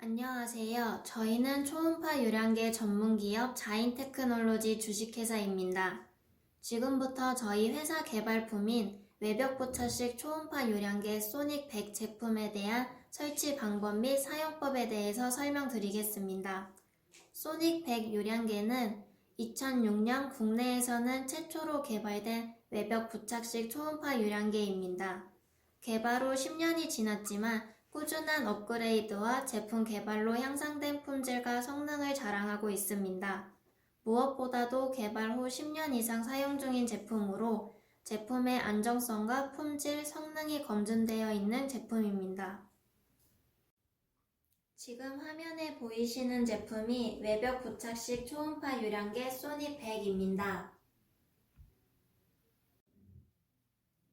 안녕하세요. 저희는 초음파 요량계 전문기업 자인테크놀로지 주식회사입니다. 지금부터 저희 회사 개발품인 외벽보차식 초음파 요량계 소닉 100 제품에 대한 설치 방법 및 사용법에 대해서 설명드리겠습니다. 소닉 100 요량계는 2006년 국내에서는 최초로 개발된 외벽 부착식 초음파 요량계입니다. 개발 후 10년이 지났지만 꾸준한 업그레이드와 제품 개발로 향상된 품질과 성능을 자랑하고 있습니다. 무엇보다도 개발 후 10년 이상 사용 중인 제품으로 제품의 안정성과 품질, 성능이 검증되어 있는 제품입니다. 지금 화면에 보이시는 제품이 외벽 부착식 초음파 요량계 소닉 100입니다.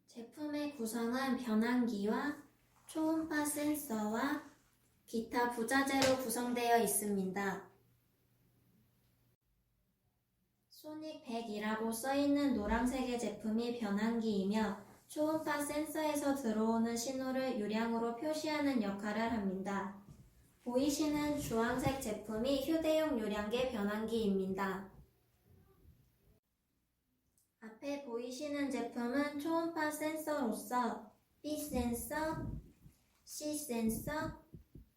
제품의 구성은 변환기와 초음파 센서와 기타 부자재로 구성되어 있습니다. 소닉 100이라고 써있는 노란색의 제품이 변환기이며 초음파 센서에서 들어오는 신호를 요량으로 표시하는 역할을 합니다. 보이시는 주황색 제품이 휴대용 요량계 변환기입니다. 앞에 보이시는 제품은 초음파 센서로서 B 센서, C 센서,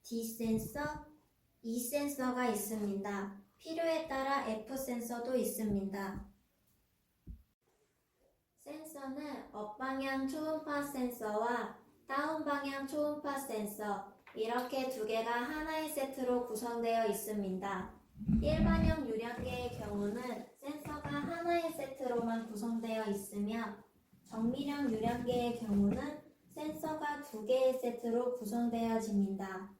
D 센서, E 센서가 있습니다. 필요에 따라 F 센서도 있습니다. 센서는 업방향 초음파 센서와 다운방향 초음파 센서 이렇게 두 개가 하나의 세트로 구성되어 있습니다. 일반형 요량계의 경우는 센서가 하나의 세트로만 구성되어 있으며 정밀형 요량계의 경우는 센서가 두 개의 세트로 구성되어집니다.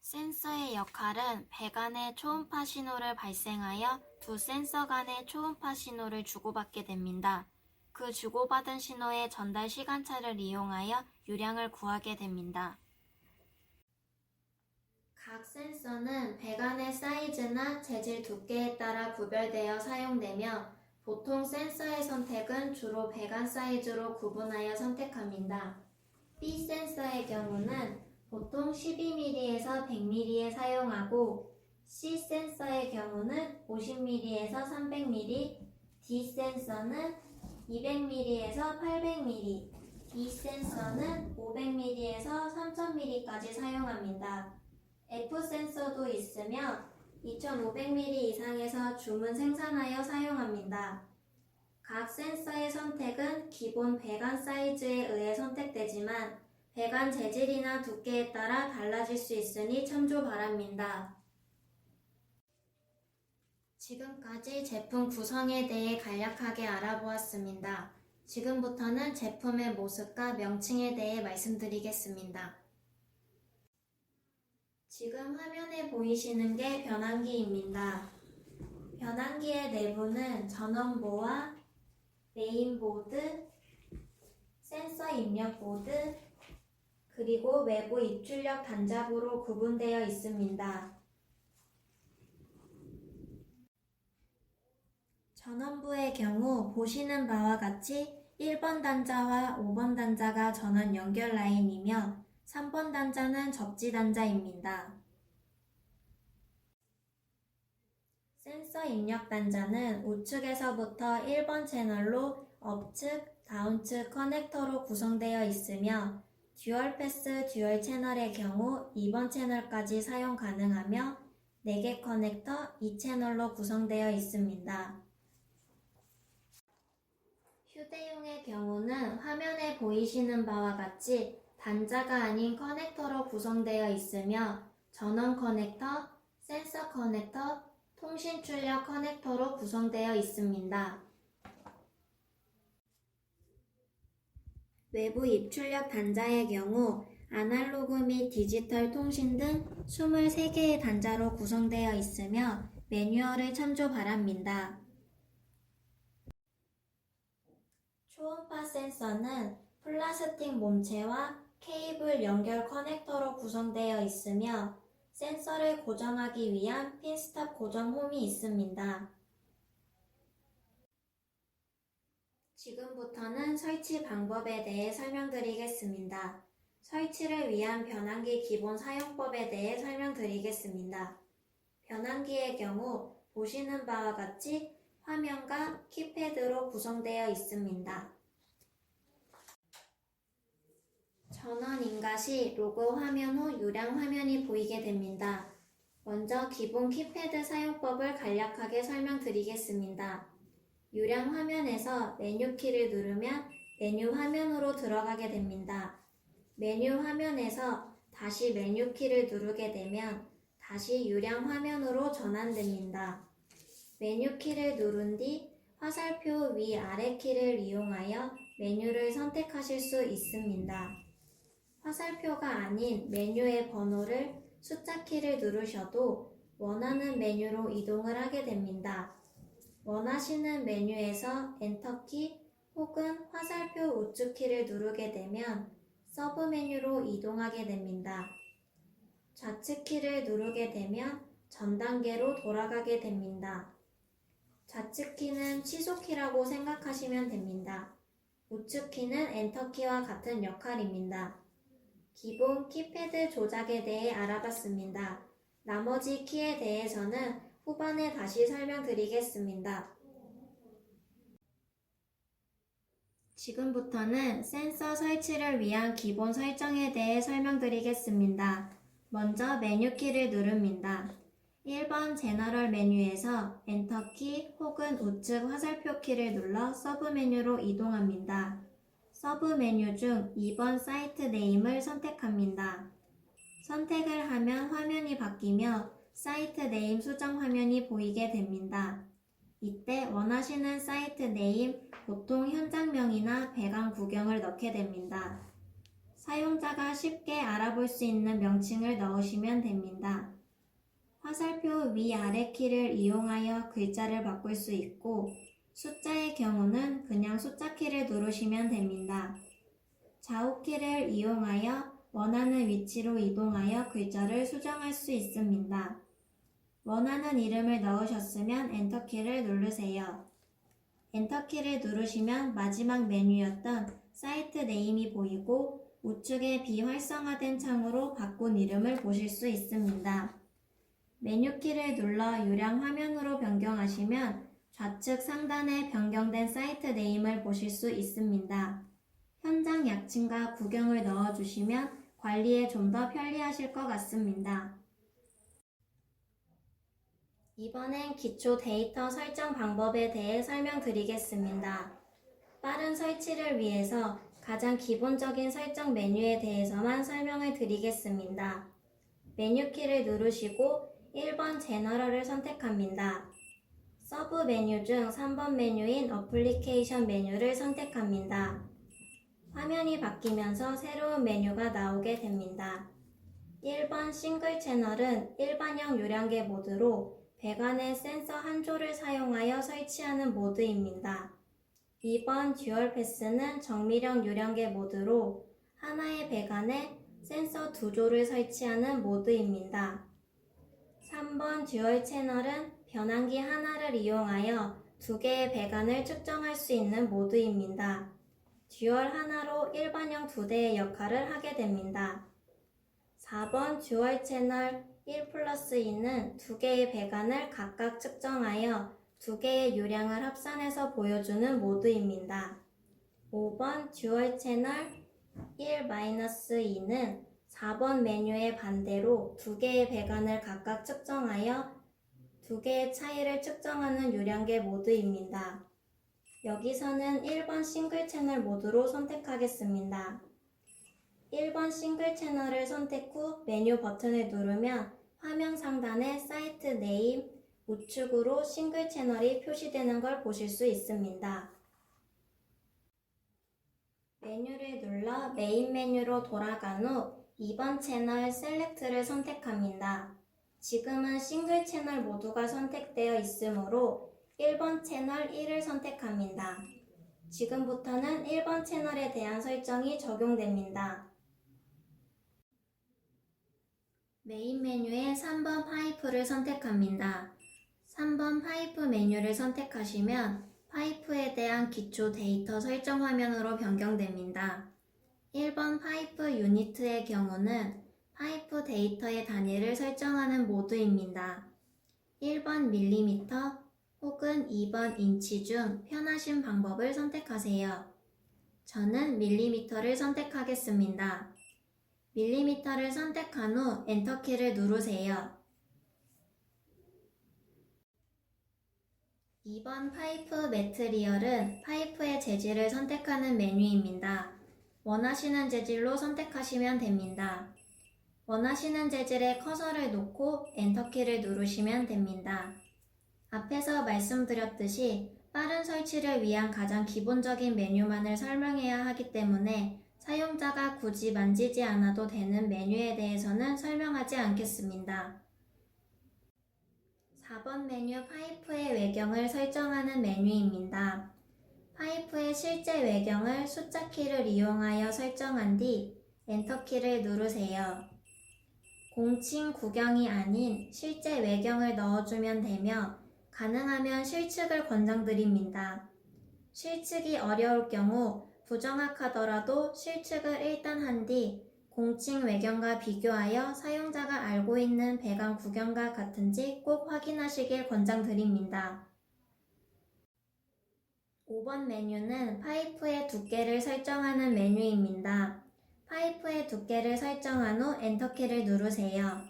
센서의 역할은 배관의 초음파 신호를 발생하여 두 센서 간의 초음파 신호를 주고받게 됩니다. 그 주고받은 신호의 전달 시간차를 이용하여 요량을 구하게 됩니다. 각 센서는 배관의 사이즈나 재질 두께에 따라 구별되어 사용되며 보통 센서의 선택은 주로 배관 사이즈로 구분하여 선택합니다. B 센서의 경우는 보통 12mm에서 100mm에 사용하고 C 센서의 경우는 50mm에서 300mm, D 센서는 200mm에서 800mm, E 센서는 500mm에서 3000mm까지 사용합니다. F 센서도 있으며 2500mm 이상에서 주문 생산하여 사용합니다. 각 센서의 선택은 기본 배관 사이즈에 의해 선택되지만 배관 재질이나 두께에 따라 달라질 수 있으니 참조 바랍니다. 지금까지 제품 구성에 대해 간략하게 알아보았습니다. 지금부터는 제품의 모습과 명칭에 대해 말씀드리겠습니다. 지금 화면에 보이시는 게 변환기입니다. 변환기의 내부는 전원부와 메인보드, 센서 입력 보드, 그리고 외부 입출력 단자부로 구분되어 있습니다. 전원부의 경우 보시는 바와 같이 1번 단자와 5번 단자가 전원 연결 라인이며 3번 단자는 접지 단자입니다. 센서 입력 단자는 우측에서부터 1번 채널로 업측, 다운측 커넥터로 구성되어 있으며 듀얼 패스 듀얼 채널의 경우 2번 채널까지 사용 가능하며 4개 커넥터 2채널로 구성되어 있습니다. 휴대용의 경우는 화면에 보이시는 바와 같이 단자가 아닌 커넥터로 구성되어 있으며 전원 커넥터, 센서 커넥터, 통신 출력 커넥터로 구성되어 있습니다. 외부 입출력 단자의 경우 아날로그 및 디지털 통신 등 23개의 단자로 구성되어 있으며 매뉴얼을 참조 바랍니다. 초음파 센서는 플라스틱 몸체와 케이블 연결 커넥터로 구성되어 있으며 센서를 고정하기 위한 핀스탑 고정 홈이 있습니다. 지금부터는 설치 방법에 대해 설명드리겠습니다. 설치를 위한 변환기 기본 사용법에 대해 설명드리겠습니다. 변환기의 경우 보시는 바와 같이 화면과 키패드로 구성되어 있습니다. 전원 인가 시 로고 화면 후 요량 화면이 보이게 됩니다. 먼저 기본 키패드 사용법을 간략하게 설명드리겠습니다. 요량 화면에서 메뉴 키를 누르면 메뉴 화면으로 들어가게 됩니다. 메뉴 화면에서 다시 메뉴 키를 누르게 되면 다시 요량 화면으로 전환됩니다. 메뉴 키를 누른 뒤 화살표 위 아래 키를 이용하여 메뉴를 선택하실 수 있습니다. 화살표가 아닌 메뉴의 번호를 숫자 키를 누르셔도 원하는 메뉴로 이동을 하게 됩니다. 원하시는 메뉴에서 엔터키 혹은 화살표 우측 키를 누르게 되면 서브 메뉴로 이동하게 됩니다. 좌측 키를 누르게 되면 전 단계로 돌아가게 됩니다. 좌측 키는 취소 키라고 생각하시면 됩니다. 우측 키는 엔터 키와 같은 역할입니다. 기본 키패드 조작에 대해 알아봤습니다. 나머지 키에 대해서는 후반에 다시 설명드리겠습니다. 지금부터는 센서 설치를 위한 기본 설정에 대해 설명드리겠습니다. 먼저 메뉴 키를 누릅니다. 1번 제너럴 메뉴에서 엔터키 혹은 우측 화살표 키를 눌러 서브 메뉴로 이동합니다. 서브 메뉴 중 2번 사이트 네임을 선택합니다. 선택을 하면 화면이 바뀌며 사이트 네임 수정 화면이 보이게 됩니다. 이때 원하시는 사이트 네임, 보통 현장명이나 배경 구경을 넣게 됩니다. 사용자가 쉽게 알아볼 수 있는 명칭을 넣으시면 됩니다. 화살표 위아래 키를 이용하여 글자를 바꿀 수 있고 숫자의 경우는 그냥 숫자 키를 누르시면 됩니다. 좌우 키를 이용하여 원하는 위치로 이동하여 글자를 수정할 수 있습니다. 원하는 이름을 넣으셨으면 엔터키를 누르세요. 엔터키를 누르시면 마지막 메뉴였던 사이트 네임이 보이고 우측에 비활성화된 창으로 바꾼 이름을 보실 수 있습니다. 메뉴키를 눌러 요량 화면으로 변경하시면 좌측 상단에 변경된 사이트 네임을 보실 수 있습니다. 현장 약칭과 구경을 넣어주시면 관리에 좀 더 편리하실 것 같습니다. 이번엔 기초 데이터 설정 방법에 대해 설명드리겠습니다. 빠른 설치를 위해서 가장 기본적인 설정 메뉴에 대해서만 설명을 드리겠습니다. 메뉴 키를 누르시고 1번 제너럴을 선택합니다. 서브 메뉴 중 3번 메뉴인 어플리케이션 메뉴를 선택합니다. 화면이 바뀌면서 새로운 메뉴가 나오게 됩니다. 1번 싱글 채널은 일반형 요량계 모드로 배관에 센서 한 조를 사용하여 설치하는 모드입니다. 2번 듀얼 패스는 정밀형 요량계 모드로 하나의 배관에 센서 두 조를 설치하는 모드입니다. 3번 듀얼 채널은 변환기 하나를 이용하여 두 개의 배관을 측정할 수 있는 모드입니다. 듀얼 하나로 일반형 두 대의 역할을 하게 됩니다. 4번 듀얼 채널 1+2는 두 개의 배관을 각각 측정하여 두 개의 요량을 합산해서 보여주는 모드입니다. 5번 듀얼 채널 1-2는 4번 메뉴의 반대로 두 개의 배관을 각각 측정하여 두 개의 차이를 측정하는 요량계 모드입니다. 여기서는 1번 싱글 채널 모드로 선택하겠습니다. 1번 싱글 채널을 선택 후 메뉴 버튼을 누르면 화면 상단에 사이트 네임 우측으로 싱글 채널이 표시되는 걸 보실 수 있습니다. 메뉴를 눌러 메인 메뉴로 돌아간 후 2번 채널 셀렉트를 선택합니다. 지금은 싱글 채널 모두가 선택되어 있으므로 1번 채널 1을 선택합니다. 지금부터는 1번 채널에 대한 설정이 적용됩니다. 메인 메뉴에 3번 파이프를 선택합니다. 3번 파이프 메뉴를 선택하시면 파이프에 대한 기초 데이터 설정 화면으로 변경됩니다. 1번 파이프 유니트의 경우는 파이프 데이터의 단위를 설정하는 모드입니다. 1번 밀리미터 혹은 2번 인치 중 편하신 방법을 선택하세요. 저는 밀리미터를 선택하겠습니다. 밀리미터를 선택한 후 엔터키를 누르세요. 2번 파이프 매트리얼은 파이프의 재질을 선택하는 메뉴입니다. 원하시는 재질로 선택하시면 됩니다. 원하시는 재질에 커서를 놓고 엔터키를 누르시면 됩니다. 앞에서 말씀드렸듯이 빠른 설치를 위한 가장 기본적인 메뉴만을 설명해야 하기 때문에 사용자가 굳이 만지지 않아도 되는 메뉴에 대해서는 설명하지 않겠습니다. 4번 메뉴 파이프의 외경을 설정하는 메뉴입니다. 파이프의 실제 외경을 숫자 키를 이용하여 설정한 뒤 엔터키를 누르세요. 공칭 구경이 아닌 실제 외경을 넣어주면 되며 가능하면 실측을 권장드립니다. 실측이 어려울 경우 부정확하더라도 실측을 일단 한 뒤 공칭 외경과 비교하여 사용자가 알고 있는 배관 구경과 같은지 꼭 확인하시길 권장드립니다. 5번 메뉴는 파이프의 두께를 설정하는 메뉴입니다. 파이프의 두께를 설정한 후 엔터키를 누르세요.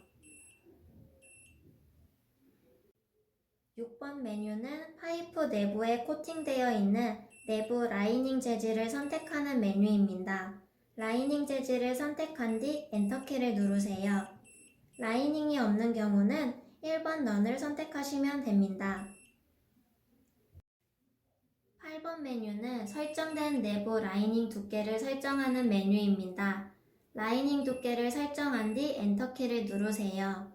6번 메뉴는 파이프 내부에 코팅되어 있는 내부 라이닝 재질을 선택하는 메뉴입니다. 라이닝 재질을 선택한 뒤 엔터키를 누르세요. 라이닝이 없는 경우는 1번 넌을 선택하시면 됩니다. 8번 메뉴는 설정된 내부 라이닝 두께를 설정하는 메뉴입니다. 라이닝 두께를 설정한 뒤 엔터키를 누르세요.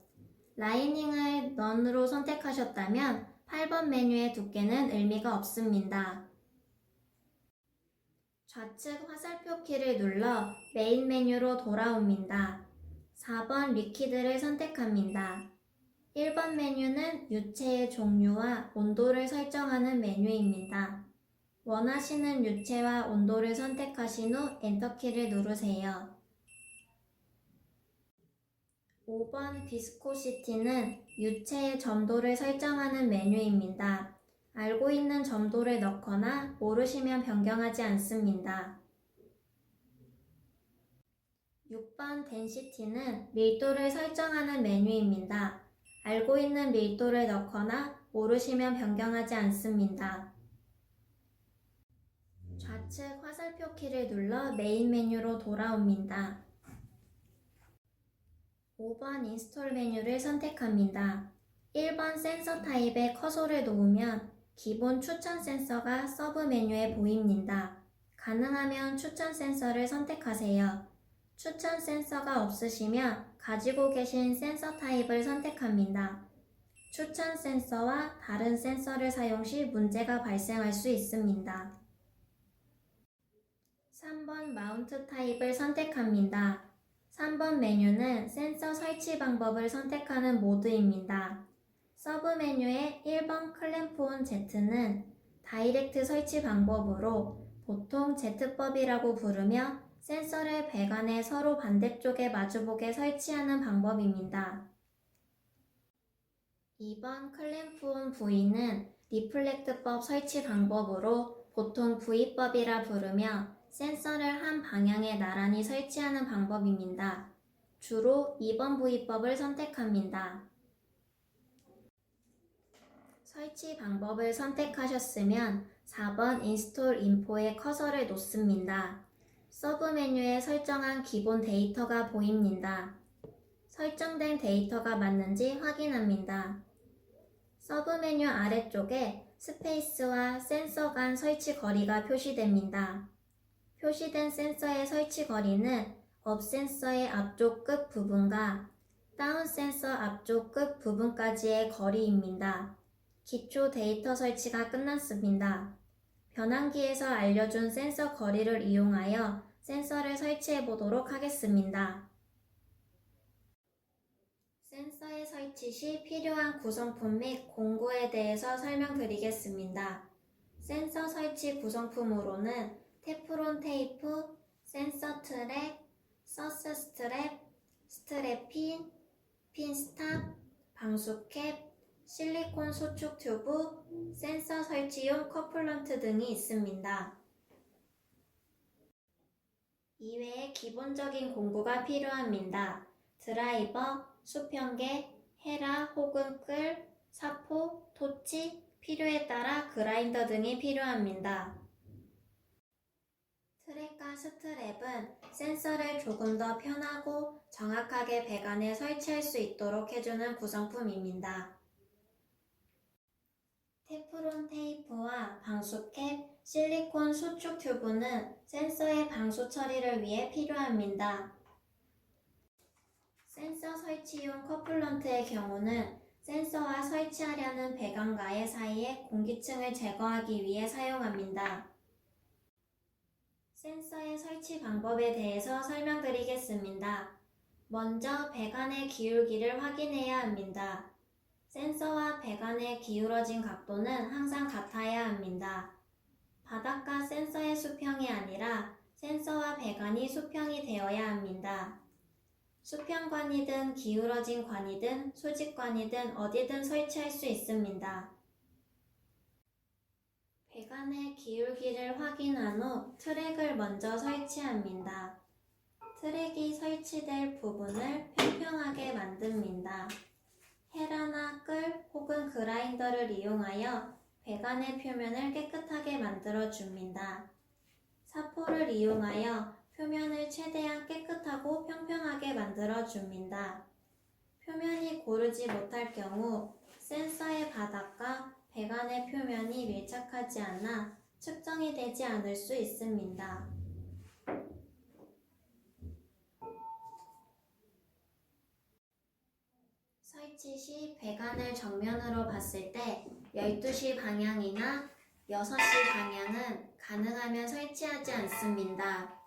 라이닝을 넌으로 선택하셨다면 8번 메뉴의 두께는 의미가 없습니다. 좌측 화살표 키를 눌러 메인 메뉴로 돌아옵니다. 4번 리퀴드를 선택합니다. 1번 메뉴는 유체의 종류와 온도를 설정하는 메뉴입니다. 원하시는 유체와 온도를 선택하신 후 엔터키를 누르세요. 5번 비스코시티는 유체의 점도를 설정하는 메뉴입니다. 알고 있는 점도를 넣거나 모르시면 변경하지 않습니다. 6번 덴시티는 밀도를 설정하는 메뉴입니다. 알고 있는 밀도를 넣거나 모르시면 변경하지 않습니다. 좌측 화살표 키를 눌러 메인 메뉴로 돌아옵니다. 5번 인스톨 메뉴를 선택합니다. 1번 센서 타입에 커서를 놓으면 기본 추천 센서가 서브 메뉴에 보입니다. 가능하면 추천 센서를 선택하세요. 추천 센서가 없으시면 가지고 계신 센서 타입을 선택합니다. 추천 센서와 다른 센서를 사용 시 문제가 발생할 수 있습니다. 3번 마운트 타입을 선택합니다. 3번 메뉴는 센서 설치 방법을 선택하는 모드입니다. 서브 메뉴의 1번 클램프온 Z는 다이렉트 설치 방법으로 보통 Z법이라고 부르며 센서를 배관의 서로 반대쪽에 마주보게 설치하는 방법입니다. 2번 클램프온 V는 리플렉트법 설치 방법으로 보통 V법이라 부르며 센서를 한 방향에 나란히 설치하는 방법입니다. 주로 2번 V법을 선택합니다. 설치 방법을 선택하셨으면 4번 인스톨 인포에 커서를 놓습니다. 서브 메뉴에 설정한 기본 데이터가 보입니다. 설정된 데이터가 맞는지 확인합니다. 서브 메뉴 아래쪽에 스페이스와 센서 간 설치 거리가 표시됩니다. 표시된 센서의 설치 거리는 업 센서의 앞쪽 끝 부분과 다운 센서 앞쪽 끝 부분까지의 거리입니다. 기초 데이터 설치가 끝났습니다. 변환기에서 알려준 센서 거리를 이용하여 센서를 설치해 보도록 하겠습니다. 센서의 설치 시 필요한 구성품 및 공구에 대해서 설명드리겠습니다. 센서 설치 구성품으로는 테프론 테이프, 센서 트랙, 서스 스트랩, 스트랩핀, 핀 스탑, 방수캡, 실리콘 소축 튜브, 센서 설치용 커플런트 등이 있습니다. 이외에 기본적인 공구가 필요합니다. 드라이버, 수평계, 헤라 혹은 끌, 사포, 토치, 필요에 따라 그라인더 등이 필요합니다. 트랙과 스트랩은 센서를 조금 더 편하고 정확하게 배관에 설치할 수 있도록 해주는 구성품입니다. 테프론 테이프와 방수캡, 실리콘 수축 튜브는 센서의 방수 처리를 위해 필요합니다. 센서 설치용 커플런트의 경우는 센서와 설치하려는 배관과의 사이에 공기층을 제거하기 위해 사용합니다. 센서의 설치 방법에 대해서 설명드리겠습니다. 먼저 배관의 기울기를 확인해야 합니다. 센서와 배관의 기울어진 각도는 항상 같아야 합니다. 바닥과 센서의 수평이 아니라 센서와 배관이 수평이 되어야 합니다. 수평관이든 기울어진 관이든 수직관이든 어디든 설치할 수 있습니다. 배관의 기울기를 확인한 후 트랙을 먼저 설치합니다. 트랙이 설치될 부분을 평평하게 만듭니다. 헤라나 끌 혹은 그라인더를 이용하여 배관의 표면을 깨끗하게 만들어줍니다. 사포를 이용하여 표면을 최대한 깨끗하고 평평하게 만들어줍니다. 표면이 고르지 못할 경우 센서의 바닥과 배관의 표면이 밀착하지 않아 측정이 되지 않을 수 있습니다. 설치 시 배관을 정면으로 봤을 때 12시 방향이나 6시 방향은 가능하면 설치하지 않습니다.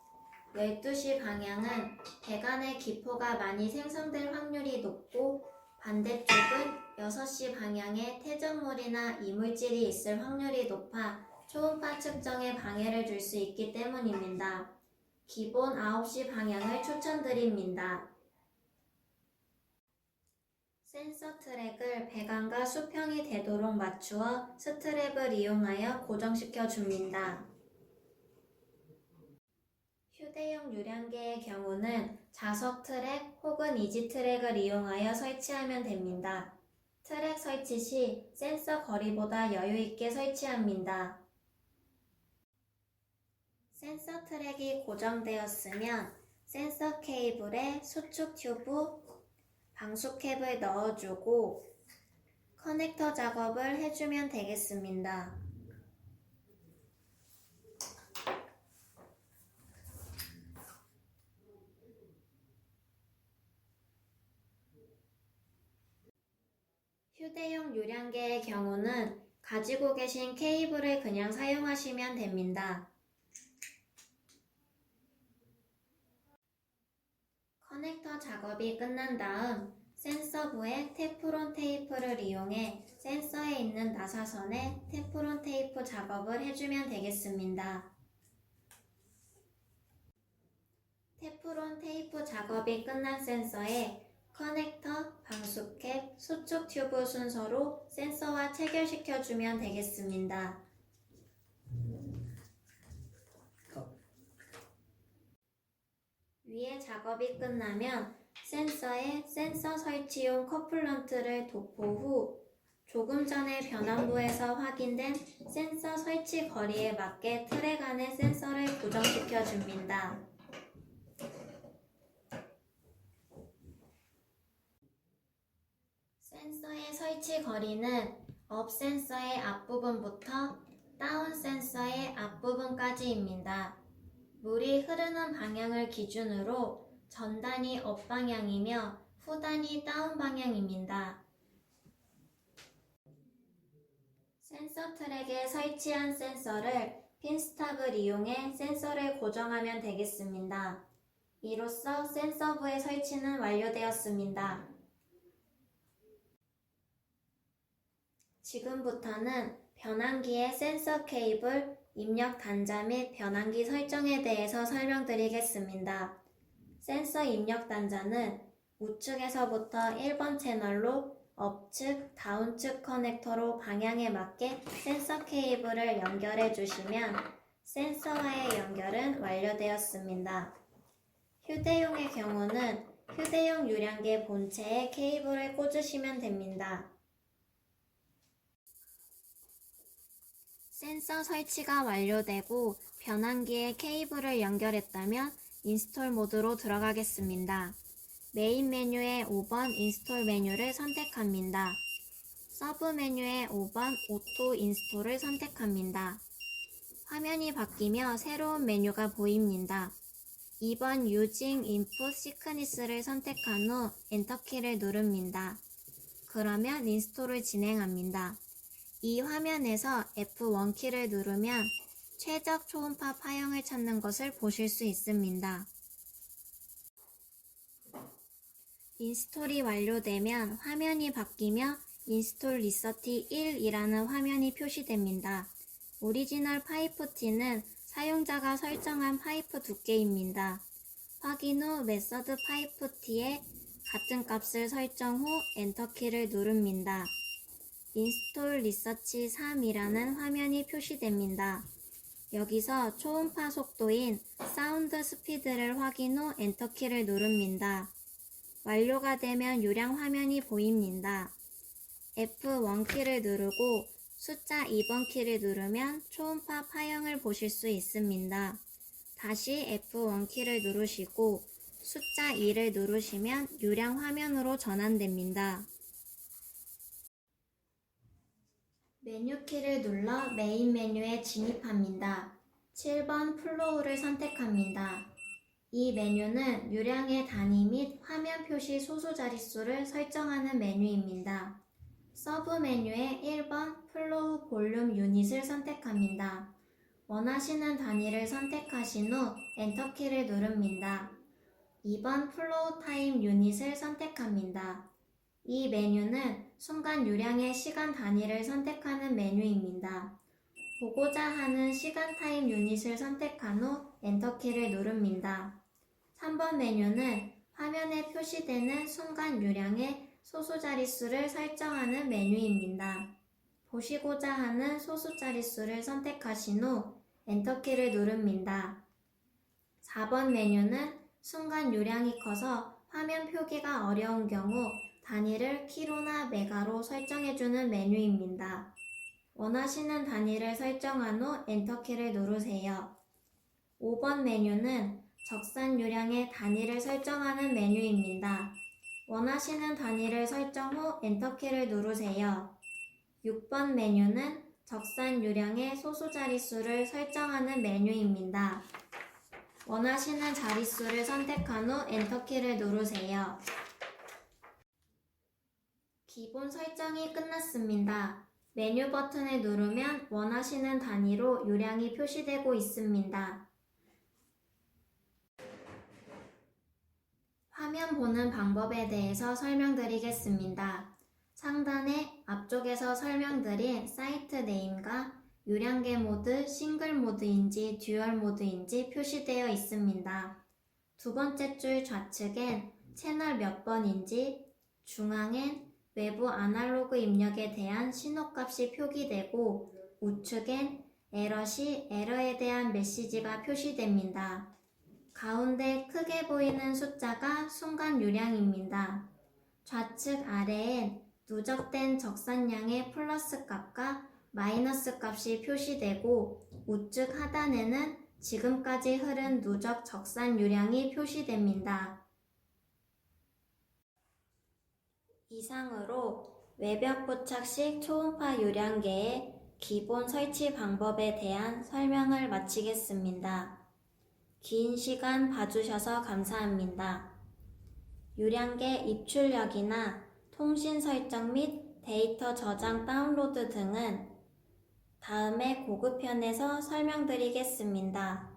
12시 방향은 배관의 기포가 많이 생성될 확률이 높고 반대쪽은 6시 방향에 퇴적물이나 이물질이 있을 확률이 높아 초음파 측정에 방해를 줄 수 있기 때문입니다. 기본 9시 방향을 추천드립니다. 센서 트랙을 배관과 수평이 되도록 맞추어 스트랩을 이용하여 고정시켜 줍니다. 휴대용 유량계의 경우는 자석 트랙 혹은 이지 트랙을 이용하여 설치하면 됩니다. 트랙 설치 시 센서 거리보다 여유있게 설치합니다. 센서 트랙이 고정되었으면 센서 케이블에 수축 튜브, 방수캡을 넣어주고 커넥터 작업을 해주면 되겠습니다. 휴대용 유량계의 경우는 가지고 계신 케이블을 그냥 사용하시면 됩니다. 커넥터 작업이 끝난 다음 센서부에 테프론 테이프를 이용해 센서에 있는 나사선에 테프론 테이프 작업을 해주면 되겠습니다. 테프론 테이프 작업이 끝난 센서에 커넥터, 방수캡, 수축 튜브 순서로 센서와 체결시켜주면 되겠습니다. 위에 작업이 끝나면 센서에 센서 설치용 커플런트를 도포 후 조금 전에 변환부에서 확인된 센서 설치 거리에 맞게 트랙 안에 센서를 고정시켜 줍니다. 센서의 설치 거리는 업 센서의 앞부분부터 다운 센서의 앞부분까지입니다. 물이 흐르는 방향을 기준으로 전단이 업 방향이며 후단이 다운 방향입니다. 센서 트랙에 설치한 센서를 핀스탑을 이용해 센서를 고정하면 되겠습니다. 이로써 센서부의 설치는 완료되었습니다. 지금부터는 변환기의 센서 케이블 입력 단자 및 변환기 설정에 대해서 설명드리겠습니다. 센서 입력 단자는 우측에서부터 1번 채널로 업측, 다운측 커넥터로 방향에 맞게 센서 케이블을 연결해 주시면 센서와의 연결은 완료되었습니다. 휴대용의 경우는 휴대용 유량계 본체에 케이블을 꽂으시면 됩니다. 센서 설치가 완료되고 변환기에 케이블을 연결했다면 인스톨 모드로 들어가겠습니다. 메인 메뉴의 5번 인스톨 메뉴를 선택합니다. 서브 메뉴의 5번 오토 인스톨을 선택합니다. 화면이 바뀌며 새로운 메뉴가 보입니다. 2번 Using Input Sequence를 선택한 후 엔터키를 누릅니다. 그러면 인스톨을 진행합니다. 이 화면에서 F1키를 누르면 최적 초음파 파형을 찾는 것을 보실 수 있습니다. 인스톨이 완료되면 화면이 바뀌며 인스톨 리서티 1이라는 화면이 표시됩니다. 오리지널 파이프 T는 사용자가 설정한 파이프 두께입니다. 확인 후 메서드 파이프 T에 같은 값을 설정 후 엔터키를 누릅니다. 인스톨 리서치 3이라는 화면이 표시됩니다. 여기서 초음파 속도인 사운드 스피드를 확인 후 엔터키를 누릅니다. 완료가 되면 요량 화면이 보입니다. F1키를 누르고 숫자 2번 키를 누르면 초음파 파형을 보실 수 있습니다. 다시 F1키를 누르시고 숫자 2를 누르시면 요량 화면으로 전환됩니다. 메뉴 키를 눌러 메인 메뉴에 진입합니다. 7번 플로우를 선택합니다. 이 메뉴는 유량의 단위 및 화면 표시 소수 자릿수를 설정하는 메뉴입니다. 서브 메뉴의 1번 플로우 볼륨 유닛을 선택합니다. 원하시는 단위를 선택하신 후 엔터키를 누릅니다. 2번 플로우 타임 유닛을 선택합니다. 이 메뉴는 순간 유량의 시간 단위를 선택하는 메뉴입니다. 보고자 하는 시간 타임 유닛을 선택한 후 엔터키를 누릅니다. 3번 메뉴는 화면에 표시되는 순간 유량의 소수 자릿수를 설정하는 메뉴입니다. 보시고자 하는 소수 자릿수를 선택하신 후 엔터키를 누릅니다. 4번 메뉴는 순간 유량이 커서 화면 표기가 어려운 경우 단위를 키로나 메가로 설정해주는 메뉴입니다. 원하시는 단위를 설정한 후 엔터키를 누르세요. 5번 메뉴는 적산 유량의 단위를 설정하는 메뉴입니다. 원하시는 단위를 설정 후 엔터키를 누르세요. 6번 메뉴는 적산 유량의 소수 자릿수를 설정하는 메뉴입니다. 원하시는 자릿수를 선택한 후 엔터키를 누르세요. 기본 설정이 끝났습니다. 메뉴 버튼을 누르면 원하시는 단위로 유량이 표시되고 있습니다. 화면 보는 방법에 대해서 설명드리겠습니다. 상단에 앞쪽에서 설명드린 사이트 네임과 유량계 모드, 싱글 모드인지 듀얼 모드인지 표시되어 있습니다. 두 번째 줄 좌측엔 채널 몇 번인지, 중앙엔 외부 아날로그 입력에 대한 신호값이 표기되고 우측엔 에러 시 에러에 대한 메시지가 표시됩니다. 가운데 크게 보이는 숫자가 순간 유량입니다. 좌측 아래엔 누적된 적산량의 플러스 값과 마이너스 값이 표시되고 우측 하단에는 지금까지 흐른 누적 적산 유량이 표시됩니다. 이상으로 외벽 부착식 초음파 유량계의 기본 설치 방법에 대한 설명을 마치겠습니다. 긴 시간 봐주셔서 감사합니다. 유량계 입출력이나 통신 설정 및 데이터 저장 다운로드 등은 다음에 고급편에서 설명드리겠습니다.